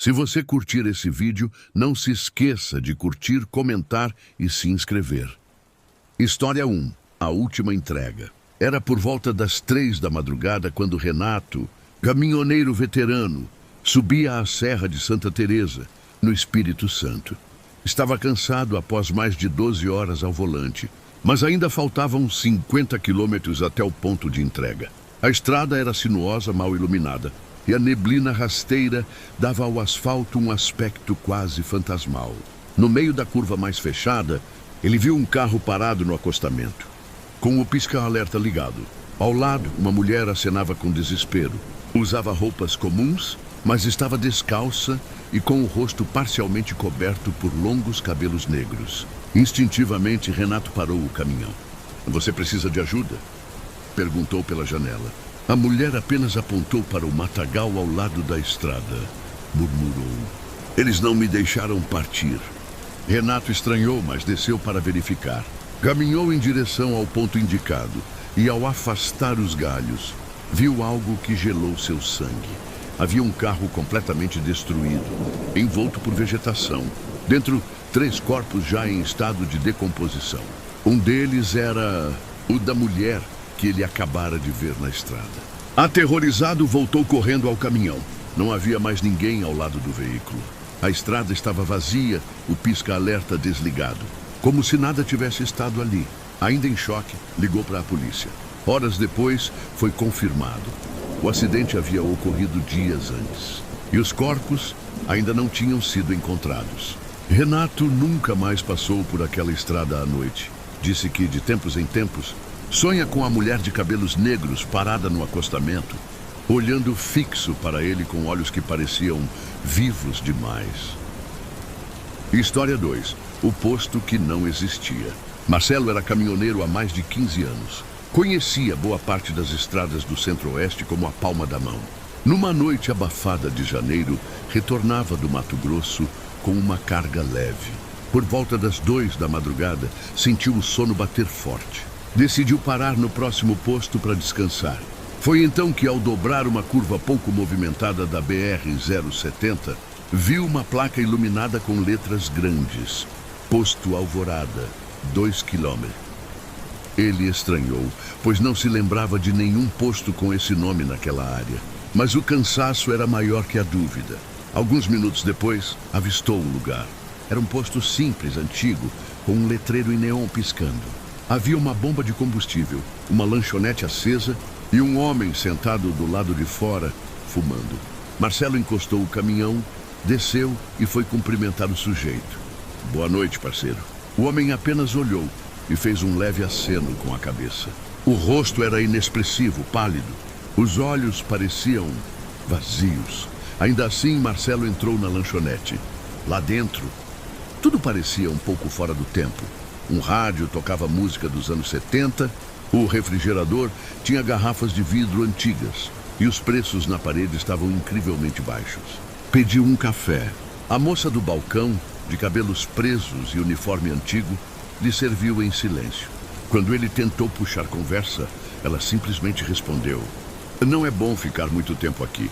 Se você curtir esse vídeo, não se esqueça de curtir, comentar e se inscrever. História 1. A última entrega. Era por volta das 3 da madrugada quando Renato, caminhoneiro veterano, subia a Serra de Santa Teresa, no Espírito Santo. Estava cansado após mais de 12 horas ao volante, mas ainda faltavam 50 quilômetros até o ponto de entrega. A estrada era sinuosa, mal iluminada, e a neblina rasteira dava ao asfalto um aspecto quase fantasmal. No meio da curva mais fechada, ele viu um carro parado no acostamento, com o pisca-alerta ligado. Ao lado, uma mulher acenava com desespero. Usava roupas comuns, mas estava descalça e com o rosto parcialmente coberto por longos cabelos negros. Instintivamente, Renato parou o caminhão. "Você precisa de ajuda?" perguntou pela janela. A mulher apenas apontou para o matagal ao lado da estrada. Murmurou: "Eles não me deixaram partir." Renato estranhou, mas desceu para verificar. Caminhou em direção ao ponto indicado e, ao afastar os galhos, viu algo que gelou seu sangue. Havia um carro completamente destruído, envolto por vegetação. Dentro, 3 corpos já em estado de decomposição. Um deles era o da mulher que ele acabara de ver na estrada. Aterrorizado, voltou correndo ao caminhão. Não havia mais ninguém ao lado do veículo. A estrada estava vazia, o pisca-alerta desligado, como se nada tivesse estado ali. Ainda em choque, ligou para a polícia. Horas depois, foi confirmado. O acidente havia ocorrido dias antes, e os corpos ainda não tinham sido encontrados. Renato nunca mais passou por aquela estrada à noite. Disse que, de tempos em tempos, sonha com a mulher de cabelos negros parada no acostamento, olhando fixo para ele com olhos que pareciam vivos demais. História 2. O posto que não existia. Marcelo era caminhoneiro há mais de 15 anos. Conhecia boa parte das estradas do Centro-Oeste como a palma da mão. Numa noite abafada de janeiro, retornava do Mato Grosso com uma carga leve. Por volta das 2 da madrugada, sentiu o sono bater forte. Decidiu parar no próximo posto para descansar. Foi então que, ao dobrar uma curva pouco movimentada da BR-070, viu uma placa iluminada com letras grandes: Posto Alvorada, 2 quilômetros. Ele estranhou, pois não se lembrava de nenhum posto com esse nome naquela área. Mas o cansaço era maior que a dúvida. Alguns minutos depois, avistou o lugar. Era um posto simples, antigo, com um letreiro em neon piscando. Havia uma bomba de combustível, uma lanchonete acesa e um homem sentado do lado de fora, fumando. Marcelo encostou o caminhão, desceu e foi cumprimentar o sujeito. "Boa noite, parceiro." O homem apenas olhou e fez um leve aceno com a cabeça. O rosto era inexpressivo, pálido. Os olhos pareciam vazios. Ainda assim, Marcelo entrou na lanchonete. Lá dentro, tudo parecia um pouco fora do tempo. Um rádio tocava música dos anos 70, o refrigerador tinha garrafas de vidro antigas e os preços na parede estavam incrivelmente baixos. Pediu um café. A moça do balcão, de cabelos presos e uniforme antigo, lhe serviu em silêncio. Quando ele tentou puxar conversa, ela simplesmente respondeu: "Não é bom ficar muito tempo aqui."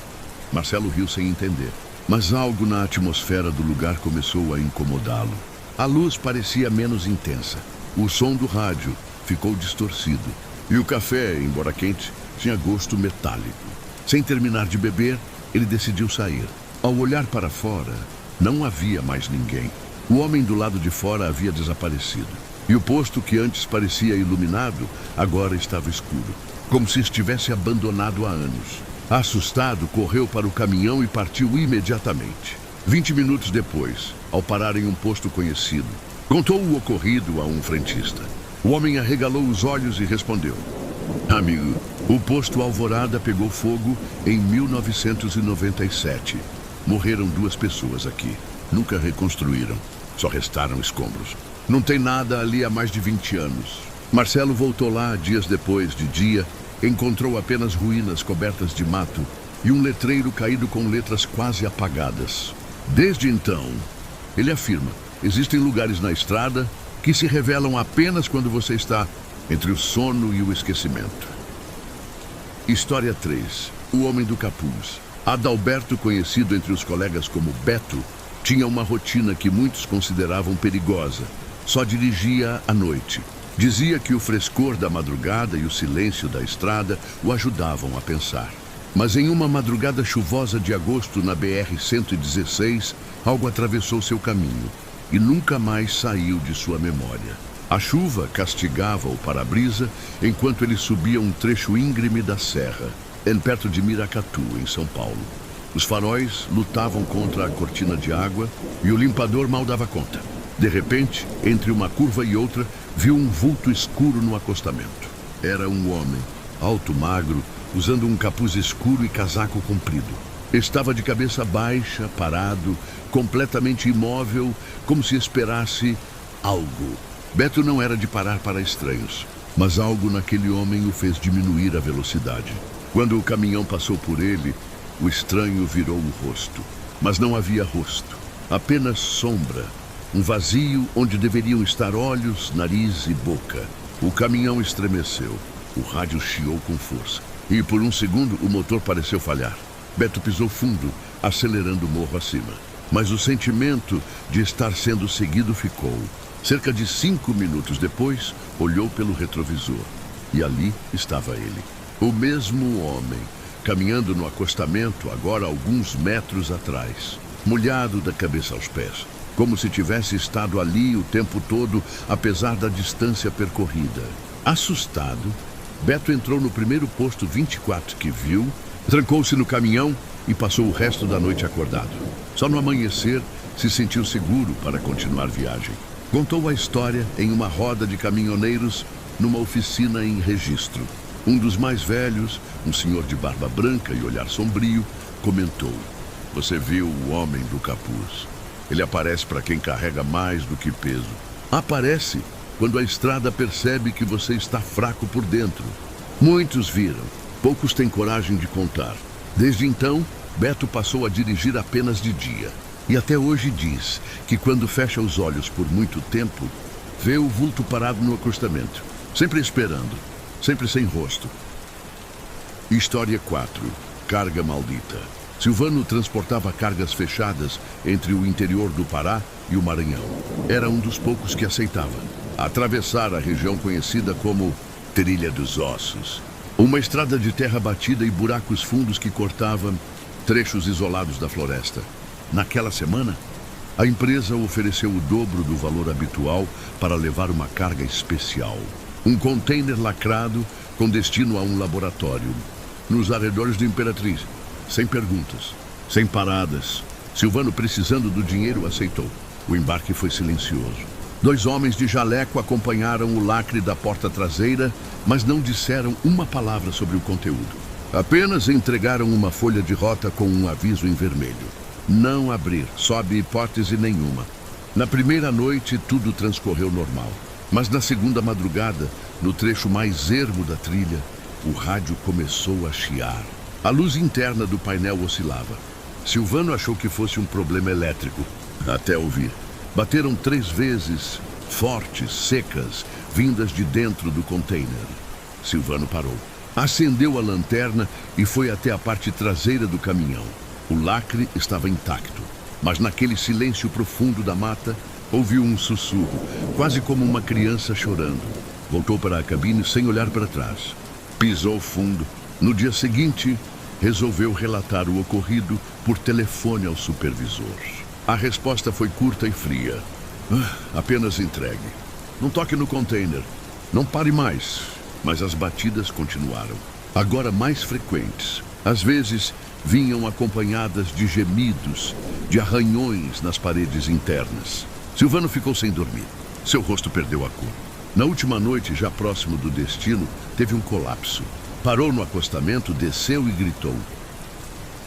Marcelo riu sem entender, mas algo na atmosfera do lugar começou a incomodá-lo. A luz parecia menos intensa. O som do rádio ficou distorcido. E o café, embora quente, tinha gosto metálico. Sem terminar de beber, ele decidiu sair. Ao olhar para fora, não havia mais ninguém. O homem do lado de fora havia desaparecido. E o posto que antes parecia iluminado, agora estava escuro, como se estivesse abandonado há anos. Assustado, correu para o caminhão e partiu imediatamente. 20 minutos depois, ao parar em um posto conhecido, contou o ocorrido a um frentista. O homem arregalou os olhos e respondeu: "Amigo, o posto Alvorada pegou fogo em 1997. Morreram 2 pessoas aqui. Nunca reconstruíram. Só restaram escombros. Não tem nada ali há mais de 20 anos." Marcelo voltou lá dias depois, de dia, encontrou apenas ruínas cobertas de mato e um letreiro caído com letras quase apagadas. Desde então, ele afirma, existem lugares na estrada que se revelam apenas quando você está entre o sono e o esquecimento. História 3. O Homem do Capuz. Adalberto, conhecido entre os colegas como Beto, tinha uma rotina que muitos consideravam perigosa. Só dirigia à noite. Dizia que o frescor da madrugada e o silêncio da estrada o ajudavam a pensar. Mas em uma madrugada chuvosa de agosto na BR-116, algo atravessou seu caminho e nunca mais saiu de sua memória. A chuva castigava o para-brisa enquanto ele subia um trecho íngreme da serra, perto de Miracatu, em São Paulo. Os faróis lutavam contra a cortina de água e o limpador mal dava conta. De repente, entre uma curva e outra, viu um vulto escuro no acostamento. Era um homem, alto, magro, usando um capuz escuro e casaco comprido. Estava de cabeça baixa, parado, completamente imóvel, como se esperasse algo. Beto não era de parar para estranhos, mas algo naquele homem o fez diminuir a velocidade. Quando o caminhão passou por ele, o estranho virou o rosto. Mas não havia rosto, apenas sombra. Um vazio onde deveriam estar olhos, nariz e boca. O caminhão estremeceu. O rádio chiou com força. E por um segundo o motor pareceu falhar. Beto pisou fundo, acelerando o morro acima. Mas o sentimento de estar sendo seguido ficou. Cerca de 5 minutos depois, olhou pelo retrovisor. E ali estava ele. O mesmo homem, caminhando no acostamento, agora alguns metros atrás. Molhado da cabeça aos pés. Como se tivesse estado ali o tempo todo, apesar da distância percorrida. Assustado, Beto entrou no primeiro posto 24 que viu, trancou-se no caminhão e passou o resto da noite acordado. Só no amanhecer se sentiu seguro para continuar viagem. Contou a história em uma roda de caminhoneiros numa oficina em Registro. Um dos mais velhos, um senhor de barba branca e olhar sombrio, comentou: "Você viu o homem do capuz? Ele aparece para quem carrega mais do que peso. Aparece quando a estrada percebe que você está fraco por dentro." Muitos viram, poucos têm coragem de contar. Desde então, Beto passou a dirigir apenas de dia. E até hoje diz que quando fecha os olhos por muito tempo, vê o vulto parado no acostamento, sempre esperando, sempre sem rosto. História 4. Carga maldita. Silvano transportava cargas fechadas entre o interior do Pará e o Maranhão. Era um dos poucos que aceitava atravessar a região conhecida como Trilha dos Ossos. Uma estrada de terra batida e buracos fundos que cortava trechos isolados da floresta. Naquela semana, a empresa ofereceu o dobro do valor habitual para levar uma carga especial. Um container lacrado com destino a um laboratório, nos arredores de Imperatriz. Sem perguntas, sem paradas. Silvano, precisando do dinheiro, aceitou. O embarque foi silencioso. 2 homens de jaleco acompanharam o lacre da porta traseira, mas não disseram uma palavra sobre o conteúdo. Apenas entregaram uma folha de rota com um aviso em vermelho. Não abrir, sob hipótese nenhuma. Na primeira noite, tudo transcorreu normal. Mas na segunda madrugada, no trecho mais ermo da trilha, o rádio começou a chiar. A luz interna do painel oscilava. Silvano achou que fosse um problema elétrico, até ouvir. Bateram 3 vezes, fortes, secas, vindas de dentro do container. Silvano parou. Acendeu a lanterna e foi até a parte traseira do caminhão. O lacre estava intacto, mas naquele silêncio profundo da mata, ouviu um sussurro, quase como uma criança chorando. Voltou para a cabine sem olhar para trás. Pisou fundo. No dia seguinte, resolveu relatar o ocorrido por telefone ao supervisor. A resposta foi curta e fria. Apenas entregue. Não toque no container. Não pare mais. Mas as batidas continuaram. Agora mais frequentes. Às vezes, vinham acompanhadas de gemidos, de arranhões nas paredes internas. Silvano ficou sem dormir. Seu rosto perdeu a cor. Na última noite, já próximo do destino, teve um colapso. Parou no acostamento, desceu e gritou: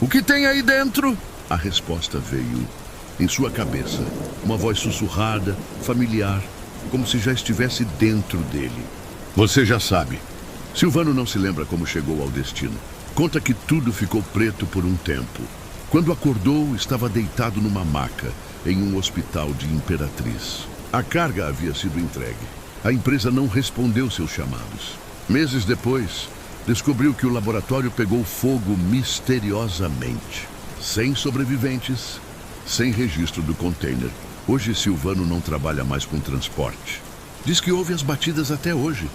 "O que tem aí dentro?" A resposta veio em sua cabeça. Uma voz sussurrada, familiar, como se já estivesse dentro dele. "Você já sabe." Silvano não se lembra como chegou ao destino. Conta que tudo ficou preto por um tempo. Quando acordou, estava deitado numa maca, em um hospital de Imperatriz. A carga havia sido entregue. A empresa não respondeu seus chamados. Meses depois, descobriu que o laboratório pegou fogo misteriosamente. Sem sobreviventes, sem registro do container. Hoje Silvano não trabalha mais com transporte. Diz que ouve as batidas até hoje,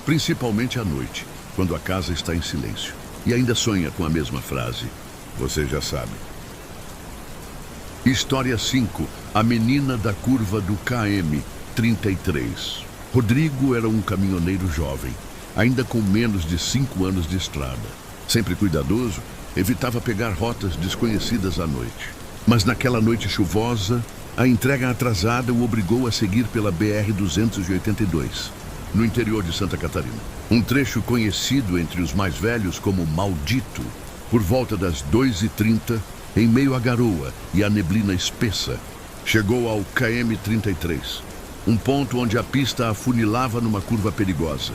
principalmente à noite, quando a casa está em silêncio. E ainda sonha com a mesma frase: você já sabe. História 5. A menina da curva do KM-33. Rodrigo era um caminhoneiro jovem, ainda com menos de 5 anos de estrada. Sempre cuidadoso, evitava pegar rotas desconhecidas à noite. Mas naquela noite chuvosa, a entrega atrasada o obrigou a seguir pela BR-282, no interior de Santa Catarina. Um trecho conhecido entre os mais velhos como Maldito. Por volta das 2h30, em meio à garoa e à neblina espessa, chegou ao KM-33, um ponto onde a pista afunilava numa curva perigosa,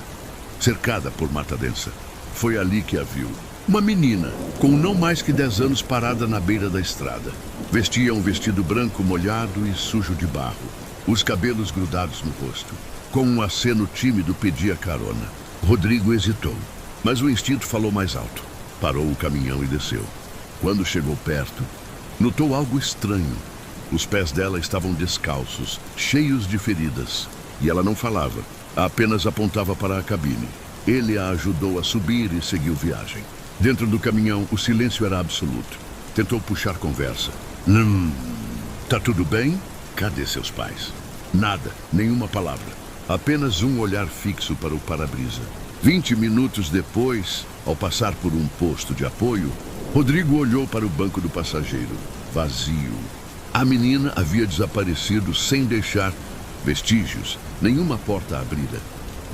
cercada por mata densa. Foi ali que a viu. Uma menina, com não mais que 10 anos, parada na beira da estrada. Vestia um vestido branco molhado e sujo de barro, os cabelos grudados no rosto. Com um aceno tímido, pedia carona. Rodrigo hesitou, mas o instinto falou mais alto. Parou o caminhão e desceu. Quando chegou perto, notou algo estranho. Os pés dela estavam descalços, cheios de feridas. E ela não falava, apenas apontava para a cabine. Ele a ajudou a subir e seguiu viagem. Dentro do caminhão, o silêncio era absoluto. Tentou puxar conversa. Tá tudo bem? Cadê seus pais? Nada, nenhuma palavra. Apenas um olhar fixo para o para-brisa. 20 minutos depois, ao passar por um posto de apoio, Rodrigo olhou para o banco do passageiro, vazio. A menina havia desaparecido sem deixar vestígios, nenhuma porta abrida,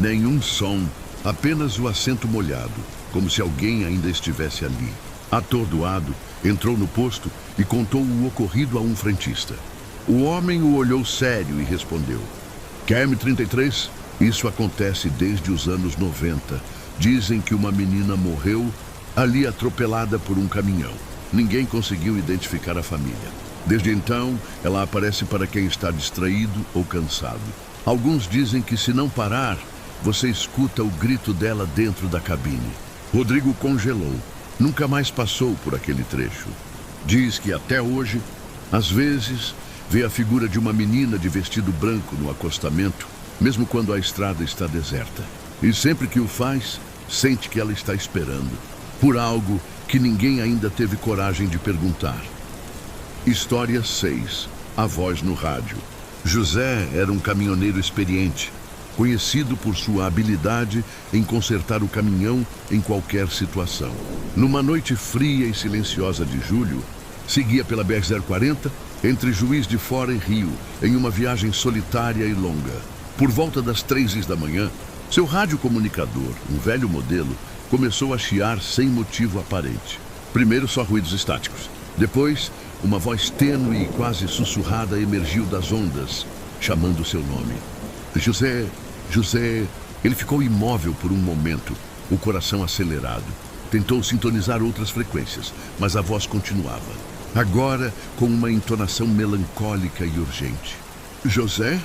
nenhum som, apenas o assento molhado, como se alguém ainda estivesse ali. Atordoado, entrou no posto e contou o ocorrido a um frentista. O homem o olhou sério e respondeu: KM-33, isso acontece desde os anos 90. Dizem que uma menina morreu ali atropelada por um caminhão. Ninguém conseguiu identificar a família. Desde então, ela aparece para quem está distraído ou cansado. Alguns dizem que se não parar, você escuta o grito dela dentro da cabine. Rodrigo congelou. Nunca mais passou por aquele trecho. Diz que até hoje, às vezes, vê a figura de uma menina de vestido branco no acostamento, mesmo quando a estrada está deserta. E sempre que o faz, sente que ela está esperando por algo que ninguém ainda teve coragem de perguntar. História 6. A voz no rádio. José era um caminhoneiro experiente, conhecido por sua habilidade em consertar o caminhão em qualquer situação. Numa noite fria e silenciosa de julho, seguia pela BR-040 entre Juiz de Fora e Rio, em uma viagem solitária e longa. Por volta das 3h da manhã, seu rádio comunicador, um velho modelo, começou a chiar sem motivo aparente. Primeiro só ruídos estáticos. Depois, uma voz tênue e quase sussurrada emergiu das ondas, chamando seu nome. José, José. Ele ficou imóvel por um momento, o coração acelerado. Tentou sintonizar outras frequências, mas a voz continuava. Agora, com uma entonação melancólica e urgente. José?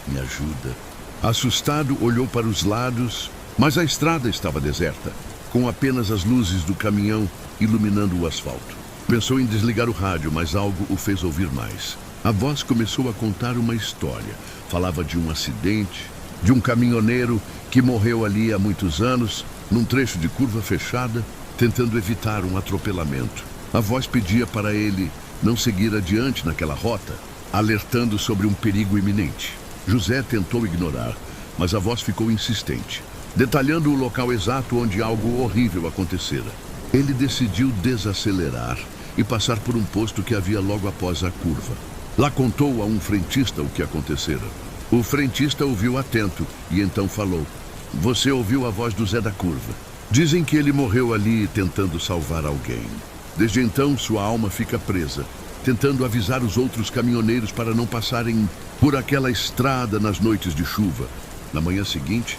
Me ajuda. Assustado, olhou para os lados, mas a estrada estava deserta, com apenas as luzes do caminhão iluminando o asfalto. Pensou em desligar o rádio, mas algo o fez ouvir mais. A voz começou a contar uma história. Falava de um acidente, de um caminhoneiro que morreu ali há muitos anos, num trecho de curva fechada, tentando evitar um atropelamento. A voz pedia para ele não seguir adiante naquela rota, alertando sobre um perigo iminente. José tentou ignorar, mas a voz ficou insistente, detalhando o local exato onde algo horrível acontecera. Ele decidiu desacelerar e passar por um posto que havia logo após a curva. Lá contou a um frentista o que acontecera. O frentista ouviu atento e então falou: você ouviu a voz do Zé da Curva. Dizem que ele morreu ali tentando salvar alguém. Desde então, sua alma fica presa, tentando avisar os outros caminhoneiros para não passarem por aquela estrada nas noites de chuva. Na manhã seguinte,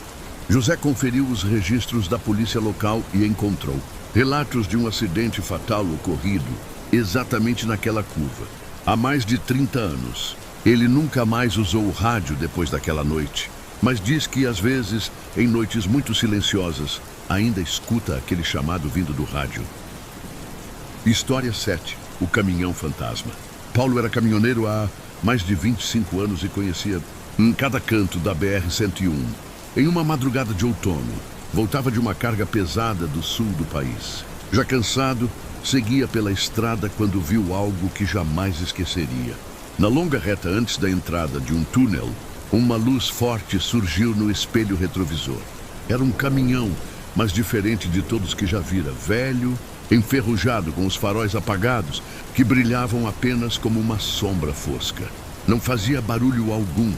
José conferiu os registros da polícia local e encontrou relatos de um acidente fatal ocorrido exatamente naquela curva. Há mais de 30 anos. Ele nunca mais usou o rádio depois daquela noite, mas diz que às vezes, em noites muito silenciosas, ainda escuta aquele chamado vindo do rádio. História 7. O caminhão fantasma. Paulo era caminhoneiro há mais de 25 anos e conhecia em cada canto da BR-101. Em uma madrugada de outono, voltava de uma carga pesada do sul do país. Já cansado, seguia pela estrada quando viu algo que jamais esqueceria. Na longa reta antes da entrada de um túnel, uma luz forte surgiu no espelho retrovisor. Era um caminhão, mas diferente de todos que já vira, velho, enferrujado, com os faróis apagados, que brilhavam apenas como uma sombra fosca. Não fazia barulho algum,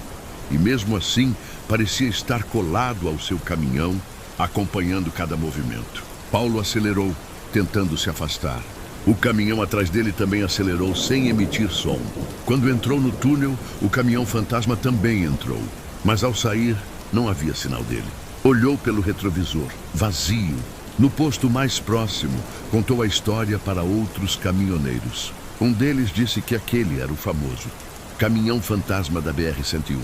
e mesmo assim parecia estar colado ao seu caminhão, acompanhando cada movimento. Paulo acelerou, tentando se afastar. O caminhão atrás dele também acelerou sem emitir som. Quando entrou no túnel, o caminhão fantasma também entrou, mas ao sair não havia sinal dele. Olhou pelo retrovisor, vazio. No posto mais próximo, contou a história para outros caminhoneiros. Um deles disse que aquele era o famoso caminhão fantasma da BR-101,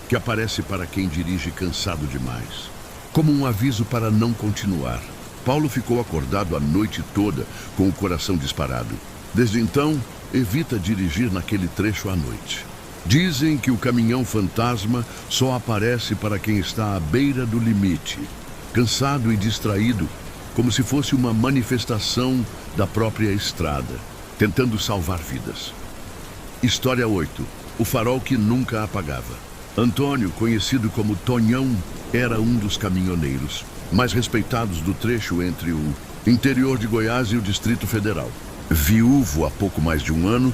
que aparece para quem dirige cansado demais, como um aviso para não continuar. Paulo ficou acordado a noite toda com o coração disparado. Desde então, evita dirigir naquele trecho à noite. Dizem que o caminhão fantasma só aparece para quem está à beira do limite, cansado e distraído, como se fosse uma manifestação da própria estrada, tentando salvar vidas. História 8. O farol que nunca apagava. Antônio, conhecido como Tonhão, era um dos caminhoneiros mais respeitados do trecho entre o interior de Goiás e o Distrito Federal. Viúvo há pouco mais de um ano,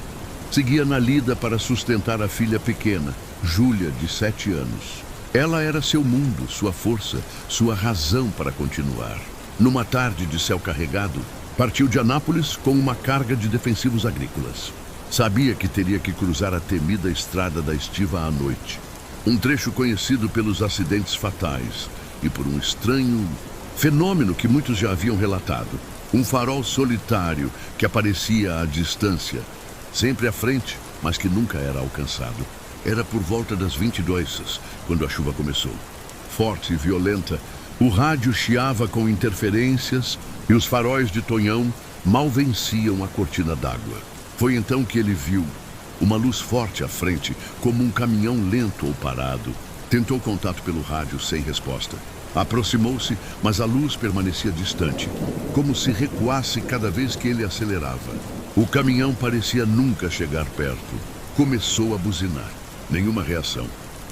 seguia na lida para sustentar a filha pequena, Júlia, de 7 anos. Ela era seu mundo, sua força, sua razão para continuar. Numa tarde de céu carregado, partiu de Anápolis com uma carga de defensivos agrícolas. Sabia que teria que cruzar a temida estrada da Estiva à noite. Um trecho conhecido pelos acidentes fatais e por um estranho fenômeno que muitos já haviam relatado. Um farol solitário que aparecia à distância, sempre à frente, mas que nunca era alcançado. Era por volta das 22, quando a chuva começou. Forte e violenta, o rádio chiava com interferências e os faróis de Tonhão mal venciam a cortina d'água. Foi então que ele viu uma luz forte à frente, como um caminhão lento ou parado. Tentou contato pelo rádio sem resposta. Aproximou-se, mas a luz permanecia distante, como se recuasse cada vez que ele acelerava. O caminhão parecia nunca chegar perto. Começou a buzinar. Nenhuma reação.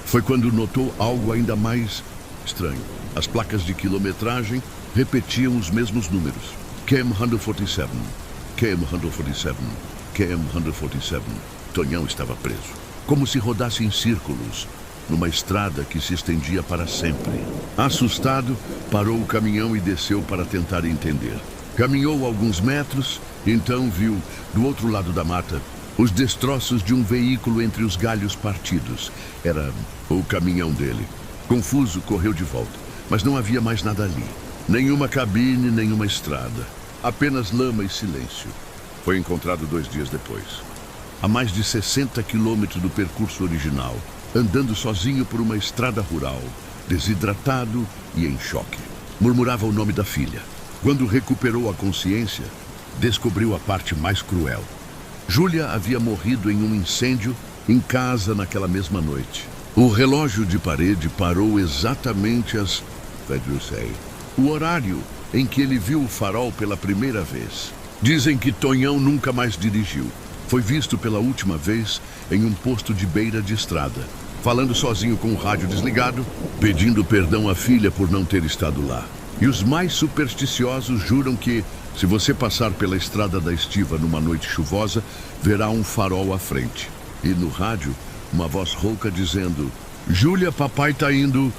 Foi quando notou algo ainda mais estranho. As placas de quilometragem repetiam os mesmos números. KM 147, KM 147, KM 147. Tonhão estava preso, como se rodasse em círculos, numa estrada que se estendia para sempre. Assustado, parou o caminhão e desceu para tentar entender. Caminhou alguns metros, então viu, do outro lado da mata, os destroços de um veículo entre os galhos partidos. Era o caminhão dele. Confuso, correu de volta, mas não havia mais nada ali. Nenhuma cabine, nenhuma estrada. Apenas lama e silêncio. Foi encontrado 2 dias depois, a mais de 60 quilômetros do percurso original, andando sozinho por uma estrada rural, desidratado e em choque. Murmurava o nome da filha. Quando recuperou a consciência, descobriu a parte mais cruel. Júlia havia morrido em um incêndio em casa naquela mesma noite. O relógio de parede parou exatamente às... o horário em que ele viu o farol pela primeira vez. Dizem que Tonhão nunca mais dirigiu. Foi visto pela última vez em um posto de beira de estrada, falando sozinho com o rádio desligado, pedindo perdão à filha por não ter estado lá. E os mais supersticiosos juram que, se você passar pela estrada da Estiva numa noite chuvosa, verá um farol à frente. E no rádio, uma voz rouca dizendo: "Júlia, papai tá indo."